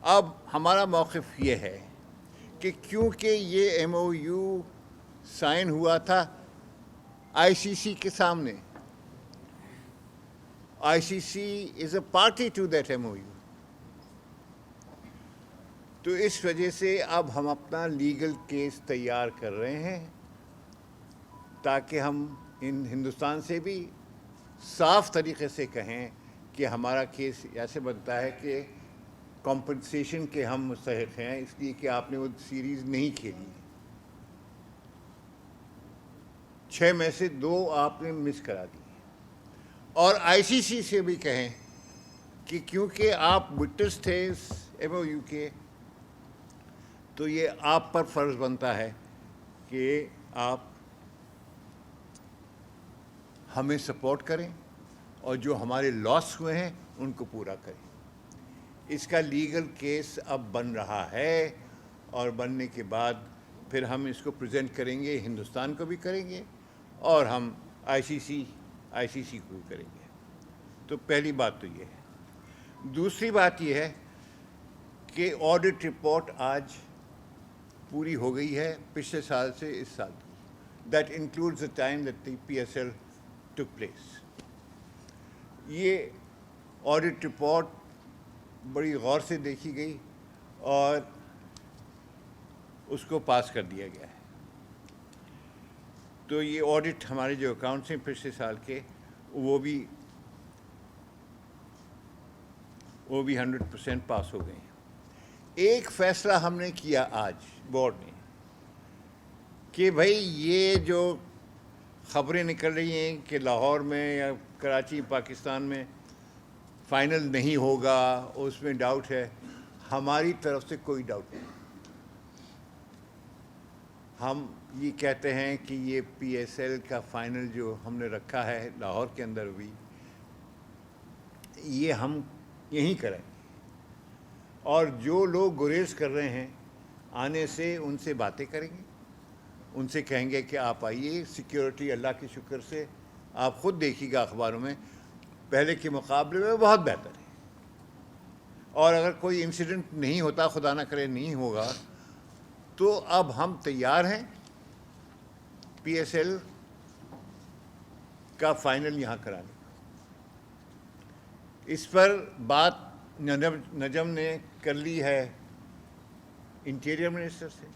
اب ہمارا موقف یہ ہے کہ کیونکہ یہ ایم او یو سائن ہوا تھا آئی سی سی کے سامنے، I C C is a party to that M O U, تو اس وجہ سے اب ہم اپنا لیگل کیس تیار کر رہے ہیں تاکہ ہم ہندوستان سے بھی صاف طریقے سے کہیں کہ ہمارا کیس ایسے بنتا ہے کہ کمپنسیشن کے ہم مستحق ہیں، اس لیے کہ آپ نے وہ سیریز نہیں کھیلی، 6 میں سے 2 آپ نے مس کرا دی، اور آئی سی سی سے بھی کہیں کہ کیونکہ آپ وٹنس تھے اس ایم او یو کے، تو یہ آپ پر فرض بنتا ہے کہ آپ ہمیں سپورٹ کریں اور جو ہمارے لاس ہوئے ہیں ان کو پورا کریں۔ اس کا لیگل کیس اب بن رہا ہے، اور بننے کے بعد پھر ہم اس کو پریزنٹ کریں گے، ہندوستان کو بھی کریں گے اور ہم آئی سی سی کو بھی کریں گے۔ تو پہلی بات تو یہ ہے۔ دوسری بات یہ ہے کہ آڈٹ رپورٹ آج پوری ہو گئی ہے پچھلے سال سے اس سال کی، that includes the time that the P S L took place. یہ آڈٹ رپورٹ بڑی غور سے دیکھی گئی اور اس کو پاس کر دیا گیا ہے۔ تو یہ آڈٹ ہمارے جو اکاؤنٹس ہیں پچھلے سال کے وہ بھی 100% پاس ہو گئے ہیں۔ ایک فیصلہ ہم نے کیا آج بورڈ نے کہ بھائی یہ جو خبریں نکل رہی ہیں کہ لاہور میں یا کراچی پاکستان میں فائنل نہیں ہوگا، اس میں ڈاؤٹ ہے، ہماری طرف سے کوئی ڈاؤٹ نہیں۔ ہم یہ کہتے ہیں کہ یہ پی ایس ایل کا فائنل جو ہم نے رکھا ہے لاہور کے اندر بھی، یہ ہم یہیں کریں گے، اور جو لوگ گریز کر رہے ہیں آنے سے ان سے باتیں کریں گے، ان سے کہیں گے کہ آپ آئیے، سیکیورٹی اللہ کے شکر سے آپ خود دیکھیے گا اخباروں میں پہلے کے مقابلے میں بہت بہتر ہے، اور اگر کوئی انسیڈنٹ نہیں ہوتا، خدا نہ کرے نہیں ہوگا، تو اب ہم تیار ہیں پی ایس ایل کا فائنل یہاں کرانے۔ اس پر بات نجم نے کر لی ہے انٹیریئر منسٹر سے،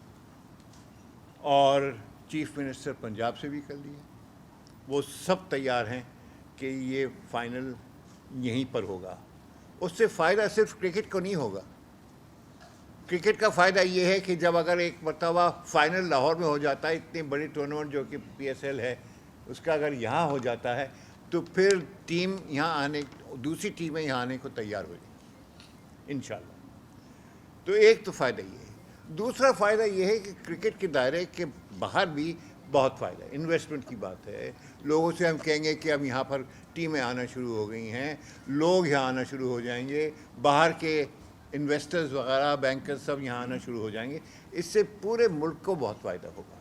اور چیف منسٹر پنجاب سے بھی کر لی ہے۔ وہ سب تیار ہیں کہ یہ فائنل یہیں پر ہوگا۔ اس سے فائدہ صرف کرکٹ کو نہیں ہوگا، کرکٹ کا فائدہ یہ ہے کہ جب اگر ایک مرتبہ فائنل لاہور میں ہو جاتا ہے، اتنے بڑی ٹورنامنٹ جو کہ پی ایس ایل ہے اس کا اگر یہاں ہو جاتا ہے، تو پھر ٹیم یہاں آنے، دوسری ٹیمیں یہاں آنے کو تیار ہو جائیں گی انشاءاللہ۔ تو ایک تو فائدہ یہ ہے۔ دوسرا فائدہ یہ ہے کہ کرکٹ کے دائرے کے باہر بھی بہت فائدہ ہے، انویسٹمنٹ کی بات ہے۔ لوگوں سے ہم کہیں گے کہ اب یہاں پر ٹیمیں آنا شروع ہو گئی ہیں، لوگ یہاں آنا شروع ہو جائیں گے، باہر کے انویسٹرز وغیرہ بینکرز سب یہاں آنا شروع ہو جائیں گے، اس سے پورے ملک کو بہت فائدہ ہوگا۔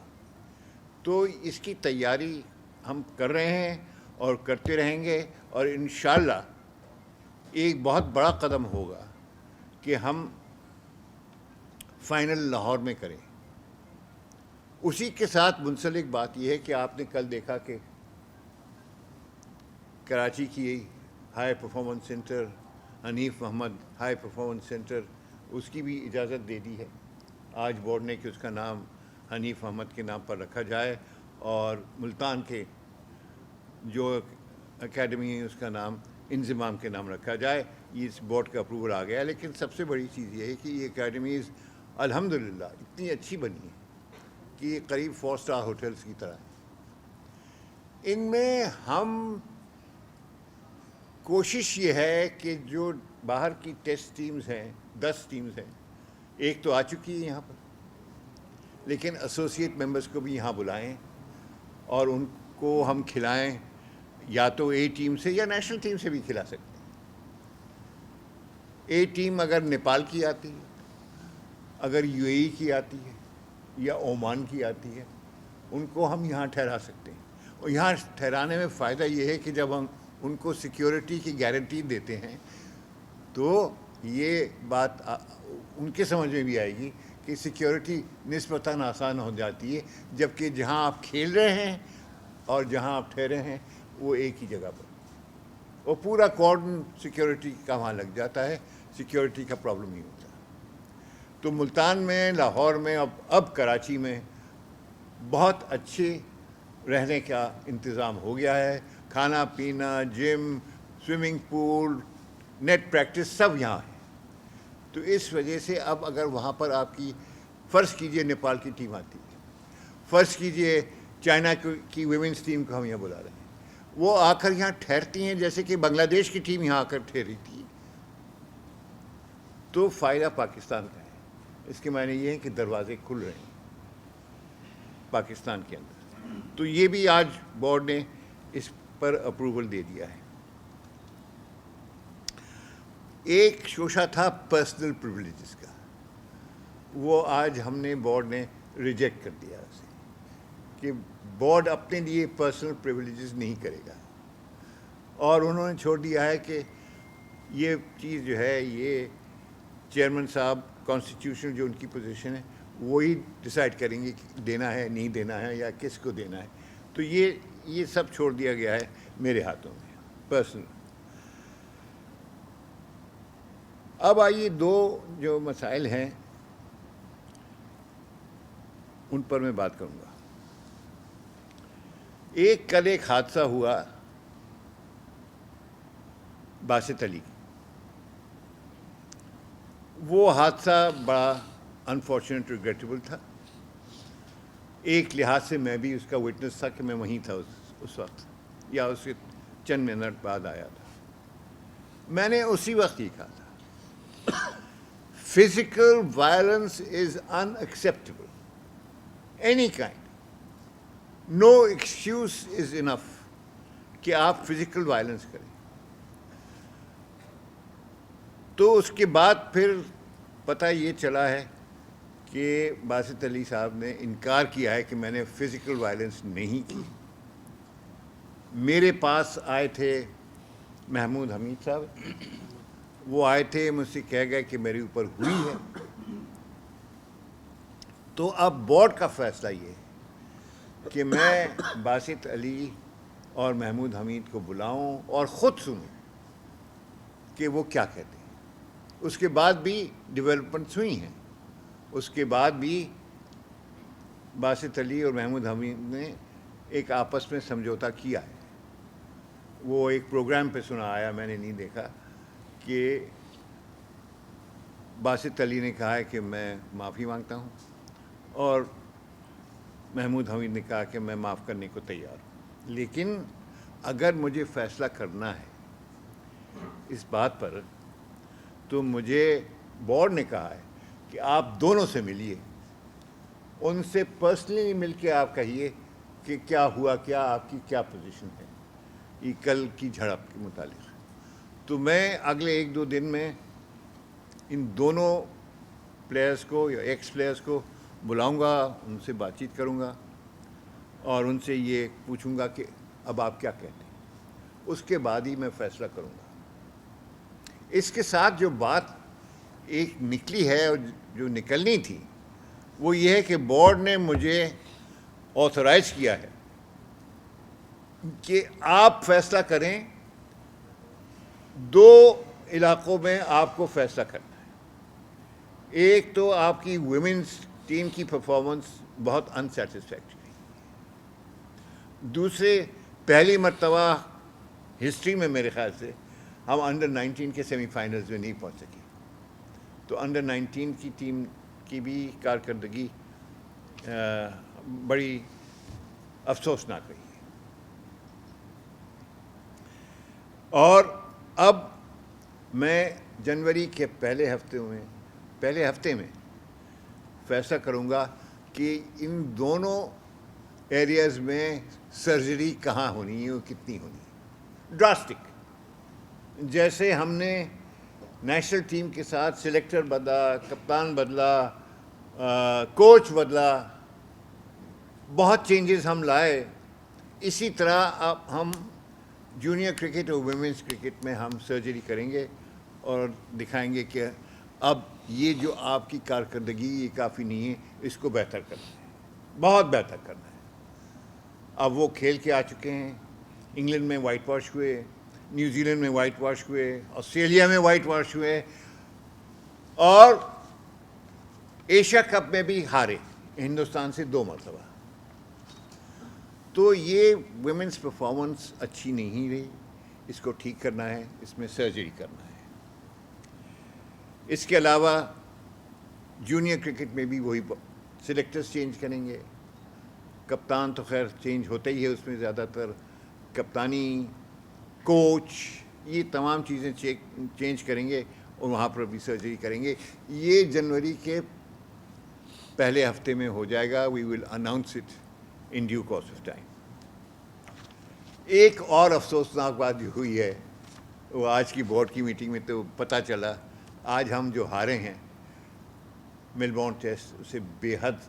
تو اس کی تیاری ہم کر رہے ہیں اور کرتے رہیں گے، اور انشاءاللہ ایک بہت بڑا قدم ہوگا کہ ہم فائنل لاہور میں کریں۔ اسی کے ساتھ منسلک بات یہ ہے کہ آپ نے کل دیکھا کہ کراچی کی ہائی پرفارمنس سینٹر، حنیف محمد ہائی پرفارمنس سینٹر، اس کی بھی اجازت دے دی ہے آج بورڈ نے کہ اس کا نام حنیف محمد کے نام پر رکھا جائے، اور ملتان کے جو اکیڈمی ہے اس کا نام انضمام کے نام رکھا جائے۔ یہ اس بورڈ کا اپروول آ گیا، لیکن سب سے بڑی چیز یہ ہے کہ یہ اکیڈمیز الحمدللہ اتنی اچھی بنی ہے کہ یہ قریب 4 اسٹار ہوٹلز کی طرح ہے۔ ان میں ہم کوشش یہ ہے کہ جو باہر کی ٹیسٹ ٹیمز ہیں، 10 ٹیمز ہیں، ایک تو آ چکی ہے یہاں پر، لیکن ایسوسیٹ ممبرز کو بھی یہاں بلائیں اور ان کو ہم کھلائیں، یا تو اے ٹیم سے یا نیشنل ٹیم سے بھی کھلا سکتے ہیں۔ اے ٹیم اگر نیپال کی آتی ہے، اگر یو اے ای کی آتی ہے یا عمان کی آتی ہے، ان کو ہم یہاں ٹھہرا سکتے ہیں۔ اور یہاں ٹھہرانے میں فائدہ یہ ہے کہ جب ہم ان کو سیکیورٹی کی گارنٹی دیتے ہیں تو یہ بات ان کے سمجھ میں بھی آئے گی کہ سیکیورٹی نسبتاً آسان ہو جاتی ہے، جبکہ جہاں آپ کھیل رہے ہیں اور جہاں آپ ٹھہرے ہیں وہ ایک ہی جگہ پر، وہ پورا کارڈن سیکیورٹی کا وہاں لگ جاتا ہے، سیکیورٹی کا پرابلم نہیں ہوتا. تو ملتان میں، لاہور میں، اب کراچی میں بہت اچھے رہنے کا انتظام ہو گیا ہے. کھانا پینا، جم، سوئمنگ پول، نیٹ پریکٹس سب یہاں ہے. تو اس وجہ سے اب اگر وہاں پر آپ کی فرض کیجئے نیپال کی ٹیم آتی ہے، فرض کیجئے چائنا کی ویمنس ٹیم کو ہم یہاں بلا رہے ہیں، وہ آ کر یہاں ٹھہرتی ہیں جیسے کہ بنگلہ دیش کی ٹیم یہاں آ کر ٹھہری تھی، تو فائدہ پاکستان کا ہے. اس کے معنی یہ ہے کہ دروازے کھل رہے ہیں پاکستان کے اندر. تو یہ بھی آج بورڈ نے اس پر اپروول دے دیا ہے. ایک شوشہ تھا پرسنل پریویلیجز کا، وہ آج ہم نے بورڈ نے ریجیکٹ کر دیا اسے، کہ بورڈ اپنے لیے پرسنل پریویلیجز نہیں کرے گا، اور انہوں نے چھوڑ دیا ہے کہ یہ چیز جو ہے یہ چیئرمین صاحب کانسٹیٹیوشن جو ان کی پوزیشن ہے وہی ڈیسائیڈ کریں گے کہ دینا ہے نہیں دینا ہے یا کس کو دینا ہے. تو یہ سب چھوڑ دیا گیا ہے میرے ہاتھوں میں پرسنل. اب آئیے دو جو مسائل ہیں ان پر میں بات کروں گا. کل ایک حادثہ ہوا باسط علی. وہ حادثہ بڑا انفارچونیٹ ریگریٹیبل تھا. ایک لحاظ سے میں بھی اس کا وٹنس تھا کہ میں وہیں تھا اس وقت، یا اس کے چند منٹ بعد آیا تھا. میں نے اسی وقت ہی کہا تھا physical violence is unacceptable any kind. No excuse is enough کہ آپ فزیکل وائلنس کریں. تو اس کے بعد پھر پتہ یہ چلا ہے کہ باسط علی صاحب نے انکار کیا ہے کہ میں نے فزیکل وائلنس نہیں کی. میرے پاس آئے تھے محمود حمید صاحب، وہ آئے تھے مجھ سے کہہ گئے کہ میرے اوپر ہوئی ہے. تو اب بورڈ کا فیصلہ یہ ہے کہ میں باسط علی اور محمود حمید کو بلاؤں اور خود سنوں کہ وہ کیا کہتے ہیں. اس کے بعد بھی ڈیولپمنٹس ہوئی ہیں. اس کے بعد بھی باسط علی اور محمود حمید نے ایک آپس میں سمجھوتا کیا ہے. وہ ایک پروگرام پہ سنا آیا، میں نے نہیں دیکھا، کہ باسط علی نے کہا ہے کہ میں معافی مانگتا ہوں، اور محمود حمید نے کہا کہ میں معاف کرنے کو تیار ہوں. لیکن اگر مجھے فیصلہ کرنا ہے اس بات پر تو مجھے بورڈ نے کہا ہے کہ آپ دونوں سے ملیے، ان سے پرسنلی مل کے آپ کہیے کہ کیا ہوا، کیا آپ کی کیا پوزیشن ہے یہ کل کی جھڑپ کے متعلق. تو میں اگلے 1-2 دن میں ان دونوں پلیئرز کو یا ایکس پلیئرز کو بلاؤں گا، ان سے بات چیت کروں گا اور ان سے یہ پوچھوں گا کہ اب آپ کیا کہتے ہیں. اس کے بعد ہی میں فیصلہ کروں گا. اس کے ساتھ جو بات ایک نکلی ہے اور جو نکلنی تھی وہ یہ ہے کہ بورڈ نے مجھے آتھورائز کیا ہے کہ آپ فیصلہ کریں. 2 علاقوں میں آپ کو فیصلہ کرنا ہے. ایک تو آپ کی ویمنس ٹیم کی پرفارمنس بہت ان سیٹسفیکٹری. دوسرے، پہلی مرتبہ ہسٹری میں میرے خیال سے ہم انڈر 19 کے سیمی فائنلز میں نہیں پہنچ سکے. تو انڈر 19 کی ٹیم کی بھی کارکردگی بڑی افسوسناک رہی ہے. اور اب میں جنوری کے پہلے ہفتے میں فیصلہ کروں گا کہ ان دونوں ایریاز میں سرجری کہاں ہونی ہے اور کتنی ہونی ہے. ڈراسٹک، جیسے ہم نے نیشنل ٹیم کے ساتھ سلیکٹر بدلا، کپتان بدلا، کوچ بدلا، بہت چینجز ہم لائے، اسی طرح اب ہم جونیئر کرکٹ اور ویمنس کرکٹ میں ہم سرجری کریں گے اور دکھائیں گے کہ اب یہ جو آپ کی کارکردگی یہ کافی نہیں ہے, اس کو بہتر کرنا ہے, بہت بہتر کرنا ہے. اب وہ کھیل کے آ چکے ہیں, انگلینڈ میں وائٹ واش ہوئے, نیوزی لینڈ میں وائٹ واش ہوئے, آسٹریلیا میں وائٹ واش ہوئے, اور ایشیا کپ میں بھی ہارے ہندوستان سے 2 مرتبہ. تو یہ ویمنس پرفارمنس اچھی نہیں رہی, اس کو ٹھیک کرنا ہے, اس میں سرجری کرنا ہے. اس کے علاوہ جونیئر کرکٹ میں بھی وہی سلیکٹرز چینج کریں گے, کپتان تو خیر چینج ہوتا ہی ہے, اس میں زیادہ تر کپتانی, کوچ, یہ تمام چیزیں چینج کریں گے, اور وہاں پر بھی سرجری کریں گے. یہ جنوری کے پہلے ہفتے میں ہو جائے گا. We will announce it in due course of time. ایک اور افسوسناک بات جو ہوئی ہے وہ آج کی بورڈ کی میٹنگ میں تو پتہ چلا, آج ہم جو ہارے ہیں میلبورن ٹیسٹ, اسے بے حد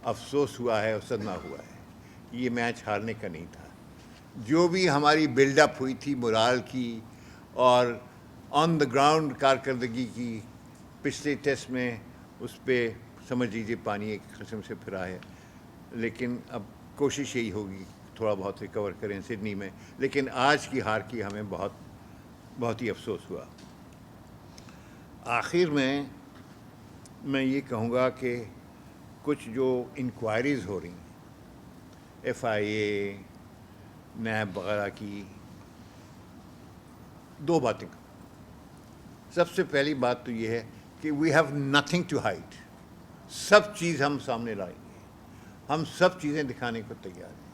افسوس ہوا ہے اور صدمہ ہوا ہے. یہ میچ ہارنے کا نہیں تھا. جو بھی ہماری بلڈ اپ ہوئی تھی مورال کی اور آن دا گراؤنڈ کارکردگی کی پچھلے ٹیسٹ میں, اس پہ سمجھ لیجیے پانی ایک قسم سے پھرا ہے. لیکن اب کوشش یہی ہوگی تھوڑا بہت ریکور کریں سڈنی میں. لیکن آج کی ہار کی ہمیں بہت ہی افسوس ہوا. آخر میں یہ کہوں گا کہ کچھ جو انکوائریز ہو رہی ہیں FIA, نیب وغیرہ کی, 2 باتیں. سب سے پہلی بات تو یہ ہے کہ we have nothing to hide. سب چیز ہم سامنے لائیں گے, ہم سب چیزیں دکھانے کو تیار ہیں.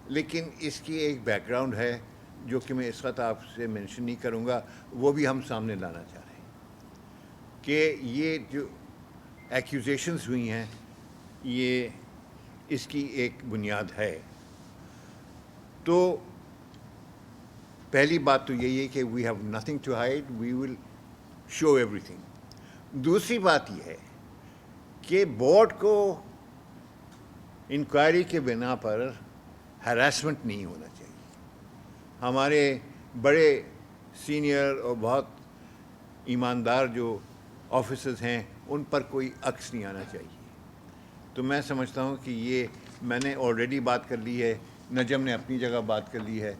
لیکن اس کی ایک بیک گراؤنڈ ہے جو کہ میں اس وقت آپ سے مینشن نہیں کروں گا, وہ بھی ہم سامنے لانا چاہ رہے ہیں کہ یہ جو ایکیوزیشنز ہوئی ہیں یہ اس کی ایک بنیاد ہے. تو پہلی بات تو یہی ہے کہ we have nothing to hide, we will show everything. دوسری بات یہ ہے کہ بورڈ کو انکوائری کے بنا پر ہراسمنٹ نہیں ہونا چاہیے. ہمارے بڑے سینئر اور بہت ایماندار جو آفیسرز ہیں ان پر کوئی عکس نہیں آنا چاہیے. تو میں سمجھتا ہوں کہ یہ میں نے آلریڈی بات کر لی ہے, نجم نے اپنی جگہ بات کر لی ہے,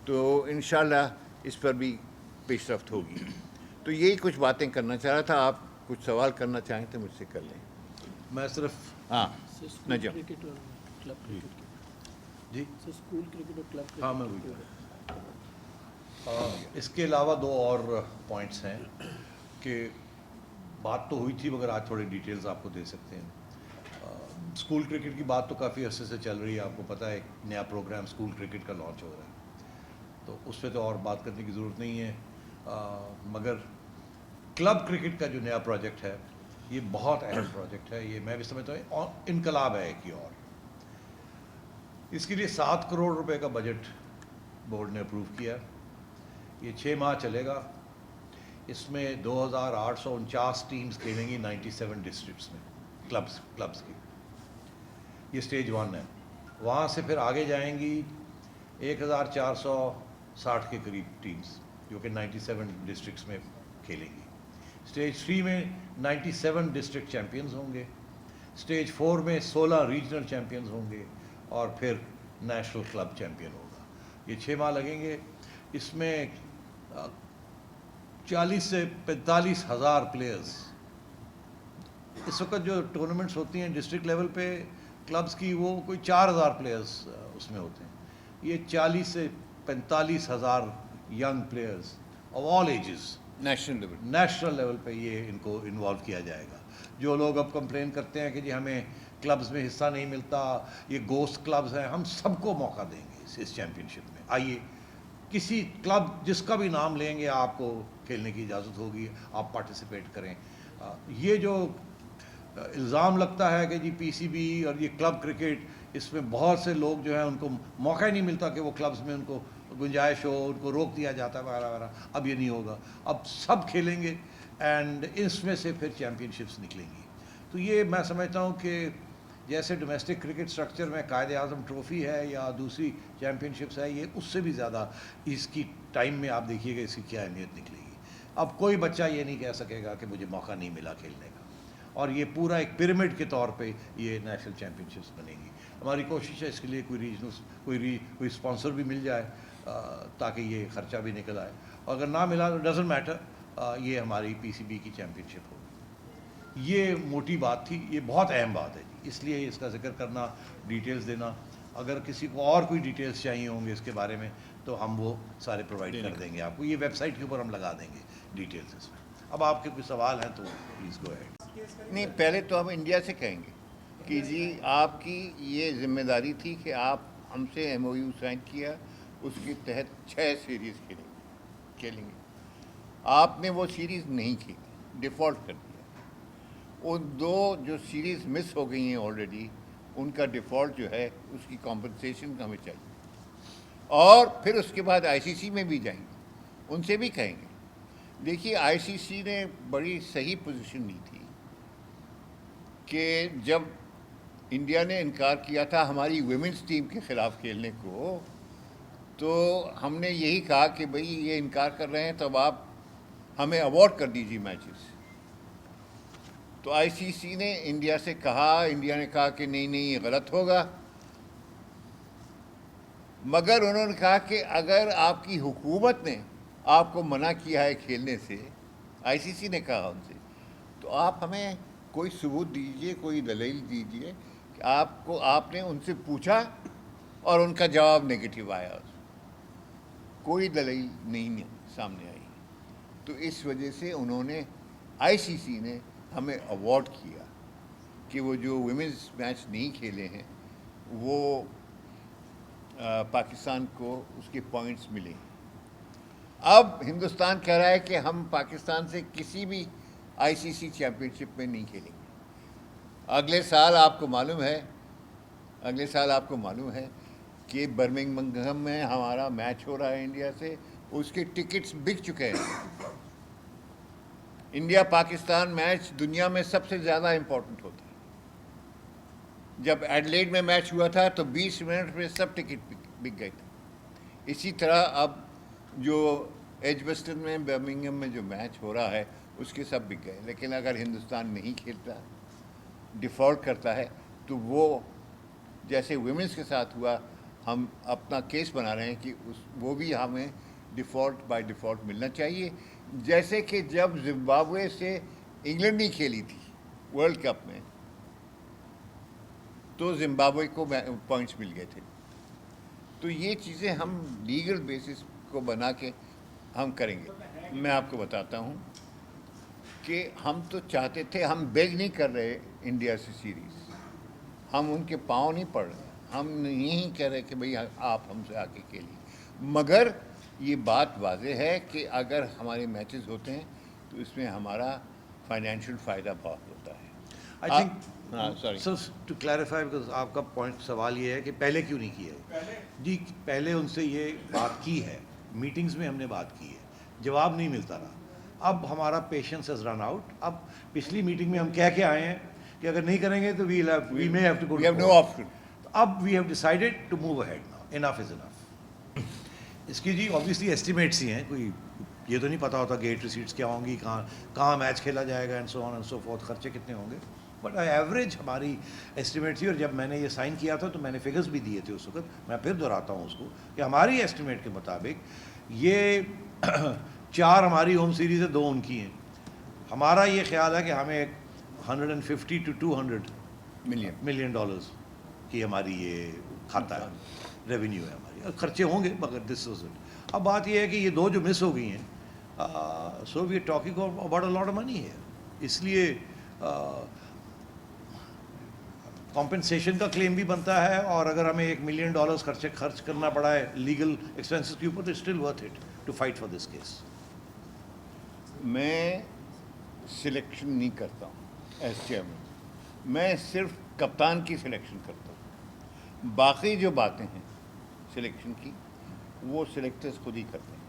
تو انشاءاللہ اس پر بھی پیش رفت ہوگی. تو یہی کچھ باتیں کرنا چاہ رہا تھا. آپ کچھ سوال کرنا چاہیں تو مجھ سے کر لیں. میں صرف ہاں نجم. کرکٹ اور کلب کرکٹ کی جی اسکول کرکٹ اور کلب کرکٹ. ہاں میں اس کے علاوہ 2 اور پوائنٹس ہیں کہ بات تو ہوئی تھی مگر آج تھوڑی ڈیٹیلز آپ کو دے سکتے ہیں. اسکول کرکٹ کی بات تو کافی عرصے سے چل رہی ہے, آپ کو پتہ ہے ایک نیا پروگرام اسکول کرکٹ کا لانچ ہو رہا ہے, تو اس پہ تو اور بات کرنے کی ضرورت نہیں ہے. مگر کلب کرکٹ کا جو نیا پروجیکٹ ہے یہ بہت اہم پروجیکٹ ہے. یہ میں بھی سمجھتا ہوں انقلاب ہے ایک ہی. اور اس کے لیے 7 کروڑ روپے کا بجٹ بورڈ نے اپروو کیا. یہ 6 ماہ چلے گا. اس میں 2849 ٹیمز کھیلیں گی 97 ڈسٹرکٹس میں, کلبس کی. یہ سٹیج 1 ہے. وہاں سے پھر آگے جائیں گی 1460 کے قریب ٹیمز جو کہ 97 ڈسٹرکٹس میں کھیلیں گی. سٹیج 3 میں 97 ڈسٹرکٹ چیمپئنز ہوں گے. سٹیج 4 میں 16 ریجنل چیمپئنز ہوں گے, اور پھر نیشنل کلب چیمپئن ہوگا. یہ 6 ماہ لگیں گے. اس میں 40 سے 45 ہزار پلیئرز. اس وقت جو ٹورنامنٹس ہوتی ہیں ڈسٹرکٹ لیول پہ کلبز کی, وہ کوئی 4000 پلیئرز اس میں ہوتے ہیں. یہ 40 سے 45 ہزار young players of all ages national level پہ یہ ان کو انوالو کیا جائے گا. جو لوگ اب کمپلین کرتے ہیں کہ جی ہمیں کلبز میں حصہ نہیں ملتا, یہ گوسٹ کلبز ہیں, ہم سب کو موقع دیں گے اس چیمپئن شپ میں. آئیے, کسی کلب جس کا بھی نام لیں گے آپ کو کھیلنے کی اجازت ہوگی, آپ پارٹیسپیٹ کریں. یہ جو الزام لگتا ہے کہ جی PCB اور یہ کلب کرکٹ, اس میں بہت سے لوگ جو ہیں ان کو موقع ہی نہیں ملتا کہ وہ کلبز میں ان کو گنجائش ہو, ان کو روک دیا جاتا ہے وغیرہ وغیرہ. اب یہ نہیں ہوگا, اب سب کھیلیں گے اینڈ اس میں سے پھر چیمپئن شپس نکلیں گی. تو یہ میں سمجھتا ہوں کہ جیسے ڈومیسٹک کرکٹ سٹرکچر میں قائد اعظم ٹرافی ہے یا دوسری چیمپئن شپس ہے, یہ اس سے بھی زیادہ اس کی ٹائم میں آپ دیکھیے گا اس کی کیا اہمیت نکلے گی. اب کوئی بچہ یہ نہیں کہہ سکے گا کہ مجھے موقع نہیں ملا کھیلنے کا. اور یہ پورا ایک پیرامڈ کے طور پہ یہ نیشنل چیمپئن شپس بنے گی. ہماری کوشش ہے اس کے لیے کوئی ریجنل کوئی اسپانسر بھی مل جائے تاکہ یہ خرچہ بھی نکل آئے. اور اگر نہ ملا تو ڈزنٹ میٹر, یہ ہماری پی سی بی کی چیمپئن شپ ہوگی. یہ موٹی بات تھی, یہ بہت اہم بات ہے جی, اس لیے اس کا ذکر کرنا, ڈیٹیلز دینا. اگر کسی کو اور کوئی ڈیٹیلز چاہیے ہوں گے اس کے بارے میں تو ہم وہ سارے پرووائڈ کر دیں گے آپ کو. یہ ویب سائٹ کے اوپر ہم لگا دیں گے ڈیٹیلز اس میں. اب آپ کے کوئی سوال ہیں تو پلیز گو اہیڈ. نہیں, پہلے تو ہم انڈیا سے کہیں گے کہ جی آپ کی یہ ذمہ داری تھی کہ آپ ہم سے ایم او یو سائن کیا, اس کے تحت 6 سیریز کھیلیں گے. آپ نے وہ سیریز نہیں کھیلی, ڈیفالٹ کر دیا. ان 2 جو سیریز مس ہو گئی ہیں آلریڈی, ان کا ڈیفالٹ جو ہے اس کی کمپنسیشن ہمیں چاہیے. اور پھر اس کے بعد آئی سی سی میں بھی جائیں گے, ان سے بھی کہیں گے. دیکھیے آئی سی سی نے بڑی صحیح پوزیشن لی تھی کہ جب انڈیا نے انکار کیا تھا ہماری ویمنس ٹیم کے خلاف کھیلنے کو, تو ہم نے یہی کہا کہ بھئی یہ انکار کر رہے ہیں تو اب آپ ہمیں اوارڈ کر دیجیے میچز. تو آئی سی سی نے انڈیا سے کہا, انڈیا نے کہا کہ نہیں یہ غلط ہوگا. مگر انہوں نے کہا کہ اگر آپ کی حکومت نے آپ کو منع کیا ہے کھیلنے سے, آئی سی سی نے کہا ان سے, تو آپ ہمیں کوئی ثبوت دیجئے, کوئی دلیل دیجئے کہ آپ نے ان سے پوچھا اور ان کا جواب نگیٹو آیا. کوئی دلیل نہیں سامنے آئی. تو اس وجہ سے انہوں نے, آئی سی سی نے ہمیں اوارڈ کیا کہ وہ جو ویمنز میچ نہیں کھیلے ہیں وہ پاکستان کو اس کے پوائنٹس ملے. اب ہندوستان کہہ رہا ہے کہ ہم پاکستان سے کسی بھی آئی سی سی چیمپئن شپ میں نہیں کھیلیں گے. اگلے سال آپ کو معلوم ہے کہ برمنگھم میں ہمارا میچ ہو رہا ہے انڈیا سے, اس کے ٹکٹس بک چکے ہیں. انڈیا پاکستان میچ دنیا میں سب سے زیادہ امپورٹنٹ ہوتا ہے. جب ایڈلیڈ میں میچ ہوا تھا تو 20 منٹ میں سب ٹکٹ بک گئے تھے. اسی طرح اب جو ایجبسٹن میں برمنگھم میں جو میچ ہو رہا ہے اس کے سب بک گئے. لیکن اگر ہندوستان نہیں کھیلتا, ڈیفالٹ کرتا ہے, تو وہ جیسے ویمنس کے ساتھ ہوا, ہم اپنا کیس بنا رہے ہیں کہ وہ بھی ہمیں ڈیفالٹ بائی ڈیفالٹ ملنا چاہیے. جیسے کہ جب زمبابوے سے انگلینڈ نہیں کھیلی تھی ورلڈ کپ میں, تو زمبابوے کو پوائنٹس مل گئے تھے. تو یہ چیزیں ہم لیگل بیسس کو بنا کے ہم کریں گے. میں آپ کو بتاتا ہوں کہ ہم تو چاہتے تھے, ہم بیگ نہیں کر رہے انڈیا سے سیریز, ہم ان کے پاؤں نہیں پڑ رہے, ہم نہیں کہہ رہے کہ بھئی آپ ہم سے آ کے کھیلیے. مگر یہ بات واضح ہے کہ اگر ہمارے میچز ہوتے ہیں تو اس میں ہمارا فائنینشیل فائدہ بہت ہوتا ہے. I think sorry sir to clarify, because آپ کا پوائنٹ سوال یہ ہے کہ پہلے کیوں نہیں کیا ہے. جی پہلے ان سے یہ بات کی ہے, میٹنگز میں ہم نے بات کی ہے, جواب نہیں ملتا رہا. اب ہمارا پیشنس ہیز رن آؤٹ. اب پچھلی میٹنگ میں ہم کہہ کے آئے ہیں کہ اگر نہیں کریں گے تو وی may have to go to no court. option. اب we have decided to move ahead now, enough is enough. اس کی جی آبویسلی ایسٹیمیٹس ہی ہیں, کوئی یہ تو نہیں پتہ ہوتا گیٹ ریسیٹس کیا ہوں گی, کہاں میچ کھیلا جائے گا, and so on and so forth, خرچے کتنے ہوں گے. بٹ ایوریج ہماری ایسٹیمیٹ تھی. اور جب میں نے یہ سائن کیا تھا تو میں نے فگرز بھی دیے تھے اس وقت, میں پھر دہراتا ہوں اس کو, کہ ہماری ایسٹیمیٹ کے مطابق یہ 4 ہماری ہوم سیریز ہے, 2 ان کی ہیں. ہمارا یہ خیال ہے کہ ہمیں 150 to 200 ملین ڈالرز کی ہماری یہ کھاتا ہے, ریونیو ہے ہماری. خرچے ہوں گے مگر دس واز اٹ. اب بات یہ ہے کہ یہ 2 جو مس ہو گئی ہیں, so we are talking about a lot of money ہے. اس لیے کمپنسیشن کا کلیم بھی بنتا ہے, اور اگر ہمیں $1 ملین خرچ کرنا پڑا ہے لیگل ایکسپینسز کے اوپر, تو still worth it to fight for this case. میں سلیکشن نہیں کرتا ہوں ایز چیئرمین, میں صرف کپتان کی سلیکشن کرتا ہوں. باقی جو باتیں ہیں سلیکشن کی وہ سلیکٹرز خود ہی کرتے ہیں.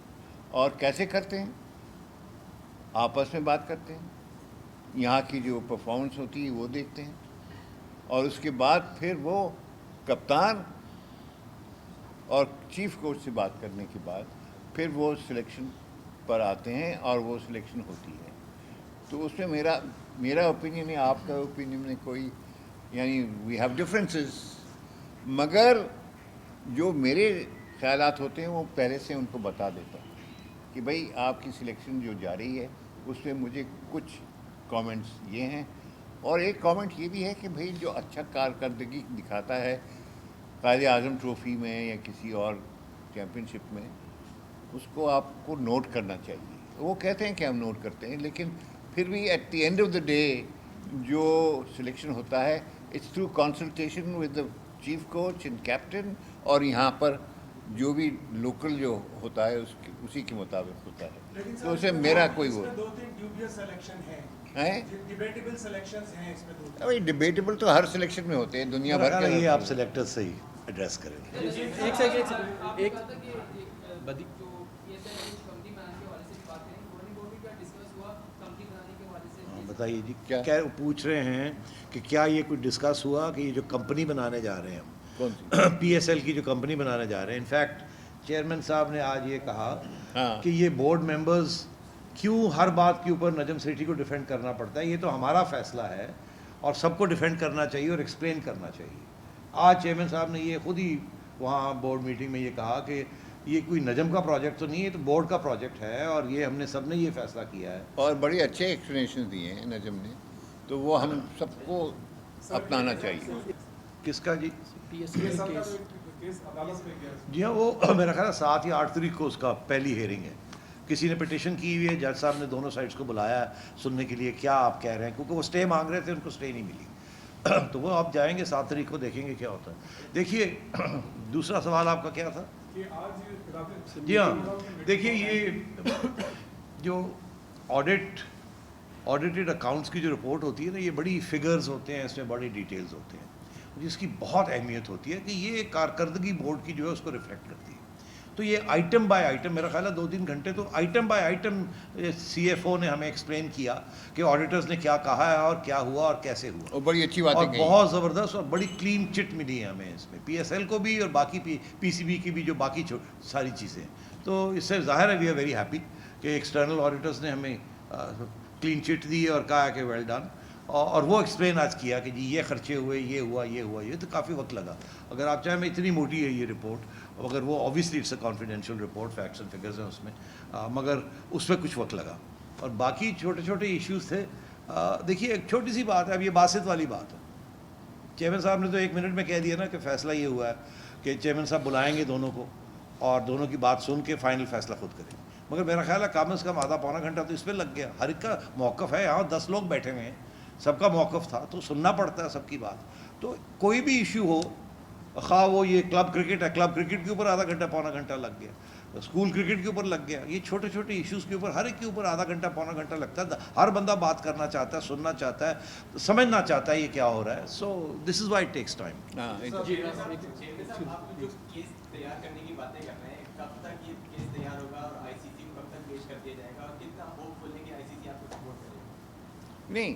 اور کیسے کرتے ہیں؟ آپس میں بات کرتے ہیں, یہاں کی جو پرفارمنس ہوتی ہے وہ دیکھتے ہیں, اور اس کے بعد پھر وہ کپتان اور چیف کوچ سے بات کرنے کے بعد پھر وہ سلیکشن پر آتے ہیں اور وہ سلیکشن ہوتی ہے. تو اس میں میرا اوپینین ہے, آپ کا اوپینین ہے کوئی, یعنی وی ہیو ڈفرینسز, مگر جو میرے خیالات ہوتے ہیں وہ پہلے سے ان کو بتا دیتا ہوں کہ بھائی آپ کی سلیکشن جو جا رہی ہے اس میں مجھے کچھ کامنٹس یہ ہیں, اور ایک کامنٹ یہ بھی ہے کہ بھائی جو اچھا کارکردگی دکھاتا ہے قائد اعظم ٹرافی میں یا کسی اور چیمپئن شپ میں, اس کو آپ کو نوٹ کرنا چاہیے. وہ کہتے ہیں کہ ہم نوٹ کرتے ہیں, لیکن پھر بھی at the end of the day جو سلیکشن ہوتا ہے it's through consultation with the chief coach and captain, اور یہاں پر جو بھی لوکل جو ہوتا ہے اسی کے مطابق ہوتا ہے. تو اسے میرا کوئی وہ دو تین ڈیوبیس سلیکشن ہیں, ہیں, ڈیبیٹیبل سلیکشنز ہیں اس میں دو تین. بھائی ڈبیٹیبل تو ہر سلیکشن میں ہوتے ہیں دنیا بھر کے. یہ آپ سلیکٹر سے ہی ایڈریس کریں. ایک سیکنڈ ایک بدی بتائیے جی, کیا کیا پوچھ رہے ہیں کہ کیا یہ کوئی ڈسکس ہوا کہ یہ جو کمپنی بنانے جا رہے ہیں ہم, کون سی پی ایس ایل کی جو کمپنی بنانے جا رہے ہیں, انفیکٹ چیئرمین صاحب نے آج یہ کہا ہاں کہ یہ بورڈ ممبرز کیوں ہر بات کے اوپر نجم سیٹھی کو ڈیفینڈ کرنا پڑتا ہے, یہ تو ہمارا فیصلہ ہے اور سب کو ڈیفینڈ کرنا چاہیے اور ایکسپلین کرنا چاہیے. آج چیئرمین صاحب نے یہ خود ہی وہاں بورڈ میٹنگ میں یہ کہا کہ یہ کوئی نجم کا پروجیکٹ تو نہیں ہے, تو بورڈ کا پروجیکٹ ہے اور یہ ہم نے سب نے یہ فیصلہ کیا ہے. اور بڑے اچھے ایکسپلینیشن دیے ہیں نجم نے, تو وہ ہم سب کو اپنانا چاہیے. کس کا جی؟ P S L case case عدالت میں گیا. جی ہاں, وہ میرا خیال ہے 7 یا 8 تاریخ کو اس کا پہلی ہیئرنگ ہے. کسی نے پٹیشن کی ہوئی ہے, جج صاحب نے دونوں سائڈس کو بلایا ہے سننے کے لیے کیا آپ کہہ رہے ہیں, کیونکہ وہ اسٹے مانگ رہے تھے, ان کو اسٹے نہیں ملی. تو وہ آپ جائیں گے 7 تاریخ کو, دیکھیں گے کیا ہوتا ہے. دیکھیے دوسرا سوال آپ کا کیا تھا؟ کہ آج جی ہاں, دیکھیے یہ جو آڈیٹڈ اکاؤنٹس کی جو رپورٹ ہوتی ہے نا, یہ بڑی فگرز ہوتے ہیں, اس میں بڑی ڈیٹیلز ہوتے ہیں, جس کی بہت اہمیت ہوتی ہے کہ یہ کارکردگی بورڈ کی جو ہے اس کو ریفلیکٹ کرتی ہے. تو یہ آئٹم بائی آئٹم, میرا خیال ہے 2-3 گھنٹے تو آئٹم بائی آئٹم سی ایف او نے ہمیں ایکسپلین کیا کہ آڈیٹرز نے کیا کہا ہے اور کیا ہوا اور کیسے ہوا, اور بڑی اچھی باتیں اور کہیں. بہت زبردست اور بڑی کلین چٹ ملی ہے ہمیں اس میں, پی ایس ایل کو بھی اور باقی پی سی بی کی بھی جو باقی ساری چیزیں. تو اس سے ظاہر ہے وی آر ویری ہیپی کہ ایکسٹرنل آڈیٹرز نے ہمیں کلین چٹ دی اور کہا کہ ویل ڈن, اور وہ ایکسپلین آج کیا کہ جی یہ خرچے ہوئے, یہ ہوا, یہ ہوا, یہ تو کافی وقت لگا. اگر آپ چاہیں میں اتنی موٹی ہے یہ رپورٹ, مگر وہ obviously it's a confidential report, facts and figures ہیں اس میں, مگر اس میں کچھ وقت لگا. اور باقی چھوٹے چھوٹے ایشوز تھے. دیکھیے ایک چھوٹی سی بات ہے, اب یہ باسط والی بات ہے. چیئرمین صاحب نے تو 1 منٹ میں کہہ دیا نا کہ فیصلہ یہ ہوا ہے کہ چیئرمین صاحب بلائیں گے دونوں کو اور دونوں کی بات سن کے فائنل فیصلہ خود کریں. مگر میرا خیال ہے کم از کم آدھا پونا گھنٹہ تو اس پہ لگ گیا. ہر ایک کا موقف ہے, یہاں 10 لوگ بیٹھے ہوئے ہیں, سب کا موقف تھا, تو سننا پڑتا ہے سب کی بات. تو کوئی بھی ایشو ہو, خواہ وہ یہ کلب کرکٹ ہے, کلب کرکٹ کے اوپر آدھا گھنٹہ پونا گھنٹہ لگ گیا, اسکول کرکٹ کے اوپر لگ گیا, یہ چھوٹے چھوٹے ایشوز کے اوپر ہر ایک کے اوپر آدھا گھنٹہ پونا گھنٹہ لگتا ہے. ہر بندہ بات کرنا چاہتا ہے, سننا چاہتا ہے, سمجھنا چاہتا ہے یہ کیا ہو رہا ہے. So this is why it takes time. ہاں آپ جو کیس تیار کرنے کی باتیں کر رہے ہیں, کب تک یہ کیس تیار ہوگا اور آئی سی سی کو کب تک پیش کر دیا جائے گا, اور کتنا ہوپ فل ہے کہ آئی سی سی آپ کو سپورٹ کرے گا؟ نہیں,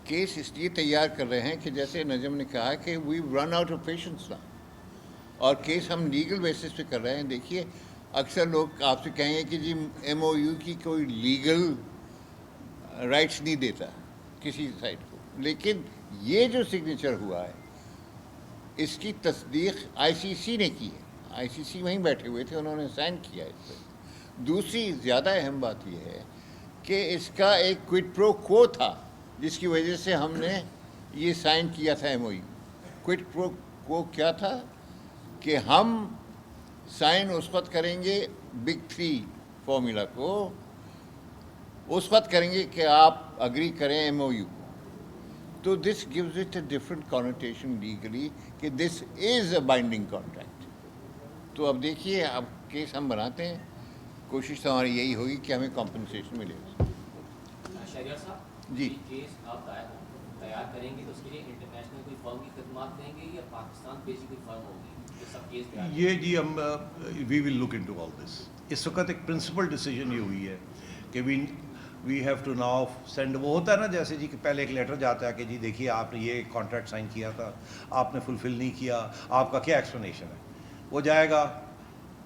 کیس اس لیے تیار کر رہے ہیں کہ جیسے نجم نے کہا کہ وی رن آؤٹ آف پیشنس نا, اور کیس ہم لیگل بیسس پہ کر رہے ہیں. دیکھیے اکثر لوگ آپ سے کہیں گے کہ جی ایم او یو کی کوئی لیگل رائٹس نہیں دیتا کسی سائڈ کو, لیکن یہ جو سگنیچر ہوا ہے اس کی تصدیق آئی سی سی نے کی ہے. آئی سی سی وہیں بیٹھے ہوئے تھے, انہوں نے سائن کیا اس پہ. دوسری زیادہ اہم بات یہ ہے کہ اس کا ایک کوئڈ پرو کو تھا جس کی وجہ سے ہم نے یہ سائن کیا تھا ایم او یو. کوئڈ پرو کو کیا تھا کہ ہم سائن اس وقت کریں گے بگ 3 فارمولا کو, اس وقت کریں گے کہ آپ اگری کریں ایم او یو کو. تو this gives it a different connotation legally کہ دس از اے بائنڈنگ کانٹریکٹ. تو اب دیکھیے, اب کیس ہم بناتے ہیں, کوشش تو ہماری یہی ہوگی کہ ہمیں کمپنسیشن ملے. شہریار صاحب جی, کیس آپ تیار کریں گے تو اس کے لیے انٹرنیشنل کوئی فرم کی خدمات لیں گے یا پاکستان بیسی کوئی فرم ہوگی جو سب کیس تیار؟ یہ جی ہم وی ول لک انٹو آل دس. اس وقت ایک پرنسپل ڈیسیجن یہ ہوئی ہے کہ we have to now send, وہ ہوتا ہے نا جیسے جی کہ پہلے ایک لیٹر جاتا ہے کہ جی دیکھیے آپ نے یہ کانٹریکٹ سائن کیا تھا, آپ نے فلفل نہیں کیا, آپ کا کیا ایکسپلینیشن ہے. وہ جائے گا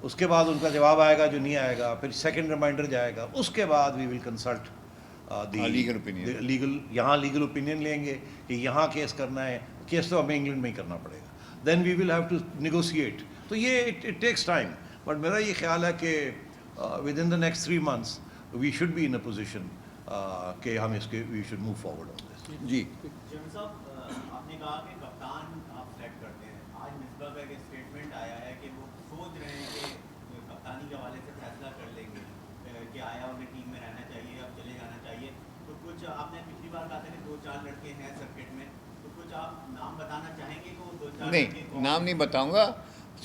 اس کے بعد ان کا جواب آئے گا جو نہیں آئے گا, پھر سیکنڈ ریمائنڈر جائے گا, اس کے بعد وی ول کنسلٹ legal opinion. یہاں لیگل اوپینین لیں گے کہ یہاں کیس کرنا ہے, کیس تو ہمیں انگلینڈ میں ہی کرنا پڑے گا, دین وی ول ہیو ٹو نیگوشیٹ. تو یہ اٹ ٹیکس ٹائم, بٹ میرا یہ خیال ہے کہ within the next 3 months we should be in a position کہ ہم اس کے we should move forward on this. جی چیئرمین صاحب آپ نے کہا کہ کپتان آپ سلیکٹ کرتے ہیں. آج مصباح کا ایک اسٹیٹمنٹ آیا ہے کہ وہ سوچ رہے ہیں کہ کپتانی کے حوالے سے فیصلہ کر لیں گے کہ آیا انہیں ٹیم میں رہنا چاہیے, اب چلے جانا چاہیے. تو کچھ آپ نے پچھلی بار کہا تھا کہ 2-4 لڑکے ہیں سرکٹ میں, تو کچھ آپ نام بتانا چاہیں گے کہ وہ 2-4 نہیں, نام نہیں بتاؤں گا,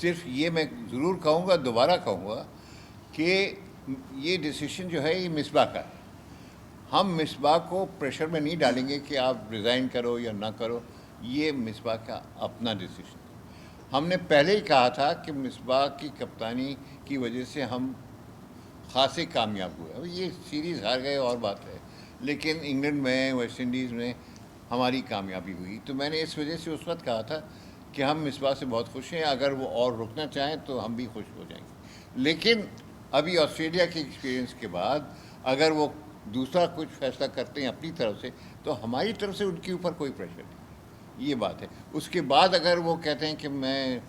صرف یہ میں ضرور کہوں گا, دوبارہ کہوں گا کہ یہ ڈیسیشن جو ہے یہ مصباح کا ہے. ہم مصباح کو پریشر میں نہیں ڈالیں گے کہ آپ ریزائن کرو یا نہ کرو, یہ مصباح کا اپنا ڈیسیشن. ہم نے پہلے ہی کہا تھا کہ مصباح کی کپتانی کی وجہ سے ہم خاصے کامیاب ہوئے. یہ سیریز ہار گئے اور بات ہے, لیکن انگلینڈ میں, ویسٹ انڈیز میں ہماری کامیابی ہوئی. تو میں نے اس وجہ سے اس وقت کہا تھا کہ ہم مصباح سے بہت خوش ہیں, اگر وہ اور رکنا چاہیں تو ہم بھی خوش ہو جائیں گے. لیکن ابھی آسٹریلیا کے ایکسپیرینس کے بعد اگر وہ دوسرا کچھ فیصلہ کرتے ہیں اپنی طرف سے تو ہماری طرف سے ان کے اوپر کوئی پریشر نہیں, یہ بات ہے. اس کے بعد اگر وہ کہتے ہیں کہ میں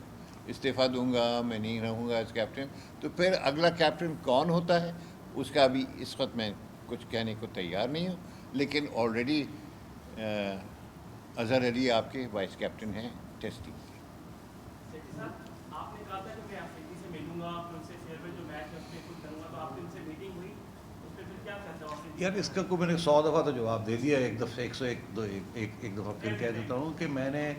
استعفیٰ دوں گا, میں نہیں رہوں گا ایز کیپٹن, تو پھر اگلا کیپٹن کون ہوتا ہے اس کا بھی اس وقت میں کچھ کہنے کو تیار نہیں ہوں. لیکن آلریڈی اظہر علی آپ کے وائس کیپٹن ہیں ٹیسٹ ٹیم کے. آپ نے کہا تھا کہ میں افریدی سے ملوں گا, پھر ان سے فیئر جو میچ ہے اس پہ کچھ کروں گا, تو آپ کی ان سے میٹنگ ہوئی, اس پہ پھر کیا فیصلہ ہوا؟ یار اس کا کو میں نے 100 دفعہ تو جواب دے دیا, ایک دفعہ 101 دفعہ پھر کہہ دیتا ہوں کہ میں نے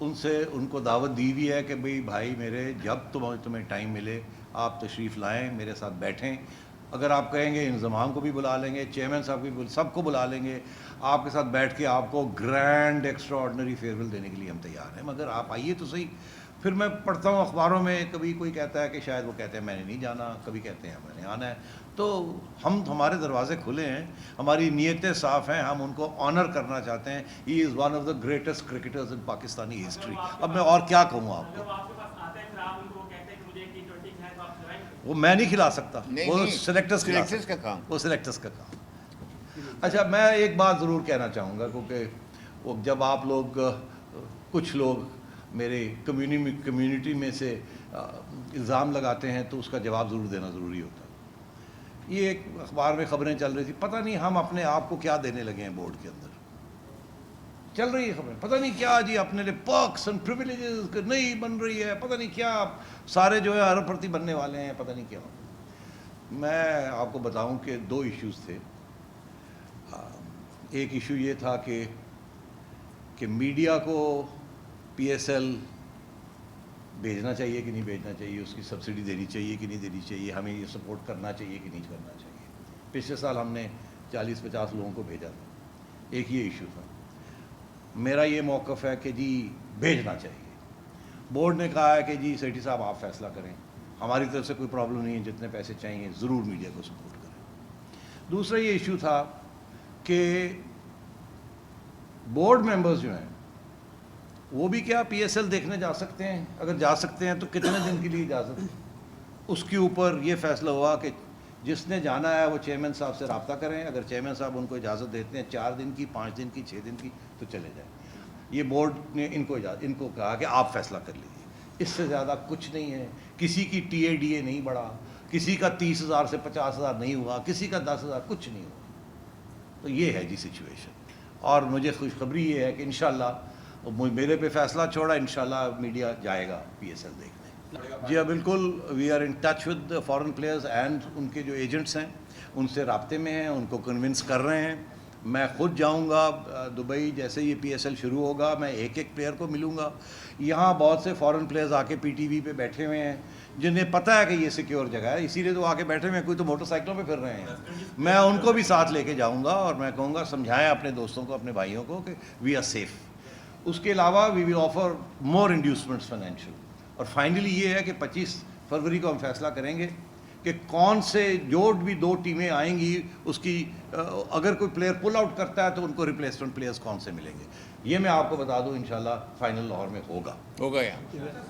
ان کو دعوت دی ہوئی ہے کہ بھائی میرے جب تمہیں ٹائم ملے آپ تشریف لائیں, میرے ساتھ بیٹھیں. اگر آپ کہیں گے انضمام کو بھی بلا لیں گے, چیئرمین صاحب بھی, سب کو بلا لیں گے, آپ کے ساتھ بیٹھ کے آپ کو گرینڈ ایکسٹرا آرڈنری فیئرویل دینے کے لیے ہم تیار ہیں. مگر آپ آئیے تو صحیح. پھر میں پڑھتا ہوں اخباروں میں, کبھی کوئی کہتا ہے کہ شاید وہ کہتے ہیں میں نے نہیں جانا, کبھی کہتے ہیں میں نے آنا ہے. تو ہمارے دروازے کھلے ہیں, ہماری نیتیں صاف ہیں, ہم ان کو آنر کرنا چاہتے ہیں. He is one of the greatest cricketers in Pakistani history. اب میں اور کیا کہوں آپ کو, آپ کے پاس آتے ہیں پھر آپ ان کو کہتے ہیں کہ مجھے T20 ہے تو آپ کھلائیں گے؟ وہ میں نہیں کھلا سکتا, وہ نہیں, سلیکٹرز کا کام, وہ سلیکٹرز کا کام. اچھا میں ایک بات ضرور کہنا چاہوں گا, کیونکہ وہ جب آپ لوگ کچھ لوگ میرے کمیونٹی میں سے الزام لگاتے ہیں تو اس کا جواب ضرور دینا ضروری ہوتا ہے. یہ ایک اخبار میں خبریں چل رہی تھی, پتہ نہیں ہم اپنے آپ کو کیا دینے لگے ہیں بورڈ کے اندر. چل رہی ہے خبریں, پتہ نہیں کیا جی اپنے لیے پرکس اینڈ پریویلیجز نہیں بن رہی ہے, پتہ نہیں کیا سارے جو ہے اربپتی بننے والے ہیں, پتہ نہیں کیا. میں آپ کو بتاؤں کہ 2 ایشوز تھے. ایک ایشو یہ تھا کہ میڈیا کو پی ایس ایل بھیجنا چاہیے کہ نہیں بھیجنا چاہیے, اس کی سبسڈی دینی چاہیے کہ نہیں دینی چاہیے, ہمیں یہ سپورٹ کرنا چاہیے کہ نہیں کرنا چاہیے. پچھلے سال ہم نے 40-50 لوگوں کو بھیجا تھا. ایک یہ ایشو تھا. میرا یہ موقف ہے کہ جی بھیجنا چاہیے. بورڈ نے کہا ہے کہ جی سیٹھی صاحب آپ فیصلہ کریں, ہماری طرف سے کوئی پرابلم نہیں ہے, جتنے پیسے چاہیے ضرور میڈیا کو سپورٹ کریں. دوسرا یہ ایشو تھا کہ بورڈ ممبرز جو ہیں وہ بھی کیا پی ایس ایل دیکھنے جا سکتے ہیں, اگر جا سکتے ہیں تو کتنے دن کے لیے اجازت ہے. اس کے اوپر یہ فیصلہ ہوا کہ جس نے جانا ہے وہ چیئرمین صاحب سے رابطہ کریں, اگر چیئرمین صاحب ان کو اجازت دیتے ہیں 4 دن کی, 5 دن کی, 6 دن کی, تو چلے جائیں. یہ بورڈ نے ان کو کہا کہ آپ فیصلہ کر لیجیے. اس سے زیادہ کچھ نہیں ہے. کسی کی ٹی اے ڈی اے نہیں بڑھا, کسی کا 30,000 سے 50,000 نہیں ہوا, کسی کا 10,000, کچھ نہیں ہوا. تو یہ ہے جی سچویشن. اور مجھے خوشخبری یہ ہے کہ انشاءاللہ میرے پہ فیصلہ چھوڑا, انشاءاللہ میڈیا جائے گا پی ایس ایل دیکھنے. جی ہاں بالکل, we are in touch with foreign players and ان کے جو ایجنٹس ہیں ان سے رابطے میں ہیں, ان کو کنونس کر رہے ہیں. میں خود جاؤں گا دبئی, جیسے یہ پی ایس ایل شروع ہوگا میں ایک پلیئر کو ملوں گا. یہاں بہت سے فارن پلیئرز آ کے پی ٹی وی پہ بیٹھے ہوئے ہیں جنہیں پتہ ہے کہ یہ سیکیور جگہ ہے, اسی لیے تو آ کے بیٹھے ہوئے ہیں. کوئی تو موٹر سائیکلوں پہ پھر رہے ہیں. میں ان کو بھی ساتھ لے کے جاؤں گا اور میں کہوں گا سمجھائیں اپنے دوستوں کو, اپنے بھائیوں کو کہ وی آر سیف. اس کے علاوہ وی ول آفر مور انڈیوسمنٹس فائنینشیل. اور فائنلی یہ ہے کہ 25 فروری کو ہم فیصلہ کریں گے کہ کون سے جو بھی 2 ٹیمیں آئیں گی اس کی اگر کوئی پلیئر پل آؤٹ کرتا ہے تو ان کو ریپلیسمنٹ پلیئرز کون سے ملیں گے. یہ میں آپ کو بتا دوں انشاءاللہ فائنل لاہور میں ہوگا. یہاں